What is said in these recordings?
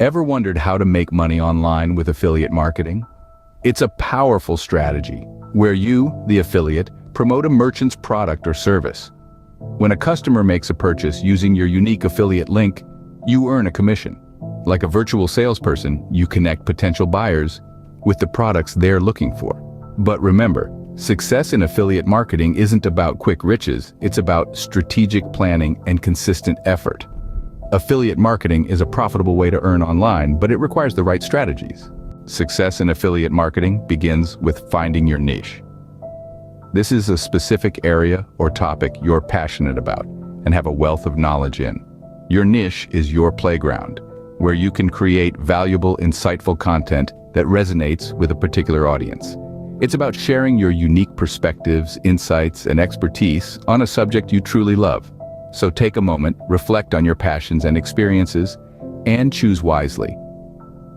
Ever wondered how to make money online with affiliate marketing? It's a powerful strategy where you, the affiliate, promote a merchant's product or service. When a customer makes a purchase using your unique affiliate link, you earn a commission. Like a virtual salesperson, you connect potential buyers with the products they're looking for. But remember, success in affiliate marketing isn't about quick riches, it's about strategic planning and consistent effort. Affiliate marketing is a profitable way to earn online, but it requires the right strategies. Success in affiliate marketing begins with finding your niche. This is a specific area or topic you're passionate about and have a wealth of knowledge in. Your niche is your playground, where you can create valuable, insightful content that resonates with a particular audience. It's about sharing your unique perspectives, insights, and expertise on a subject you truly love. So take a moment, reflect on your passions and experiences, and choose wisely.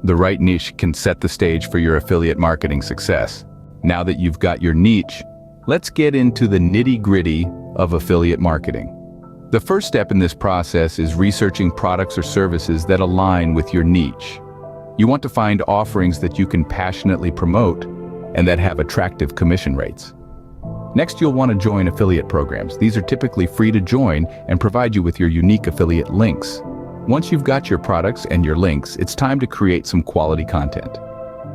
The right niche can set the stage for your affiliate marketing success. Now that you've got your niche, let's get into the nitty-gritty of affiliate marketing. The first step in this process is researching products or services that align with your niche. You want to find offerings that you can passionately promote and that have attractive commission rates. Next, you'll want to join affiliate programs. These are typically free to join and provide you with your unique affiliate links. Once you've got your products and your links, it's time to create some quality content.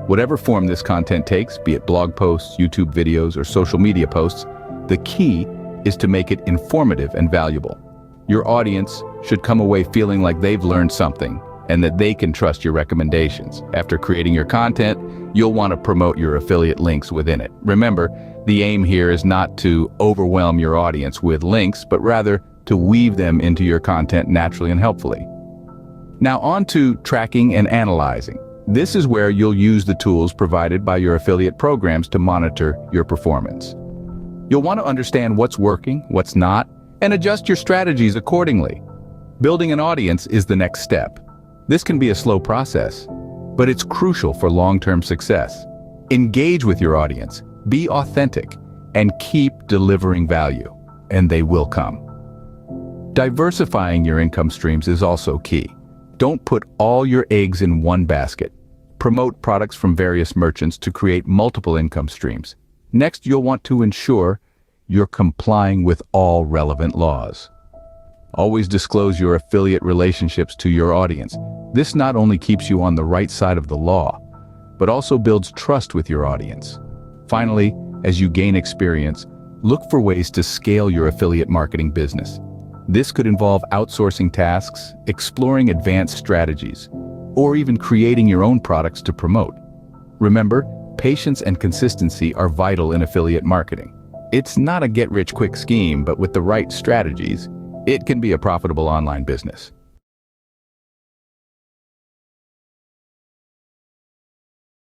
Whatever form this content takes, be it blog posts, YouTube videos, or social media posts, the key is to make it informative and valuable. Your audience should come away feeling like they've learned something and that they can trust your recommendations. After creating your content, you'll want to promote your affiliate links within it. Remember, the aim here is not to overwhelm your audience with links, but rather to weave them into your content naturally and helpfully. Now on to tracking and analyzing. This is where you'll use the tools provided by your affiliate programs to monitor your performance. You'll want to understand what's working, what's not, and adjust your strategies accordingly. Building an audience is the next step. This can be a slow process, but it's crucial for long-term success. Engage with your audience, be authentic, and keep delivering value, and they will come. Diversifying your income streams is also key. Don't put all your eggs in one basket. Promote products from various merchants to create multiple income streams. Next, you'll want to ensure you're complying with all relevant laws. Always disclose your affiliate relationships to your audience. This not only keeps you on the right side of the law, but also builds trust with your audience. Finally, as you gain experience, look for ways to scale your affiliate marketing business. This could involve outsourcing tasks, exploring advanced strategies, or even creating your own products to promote. Remember, patience and consistency are vital in affiliate marketing. It's not a get-rich-quick scheme, but with the right strategies, it can be a profitable online business.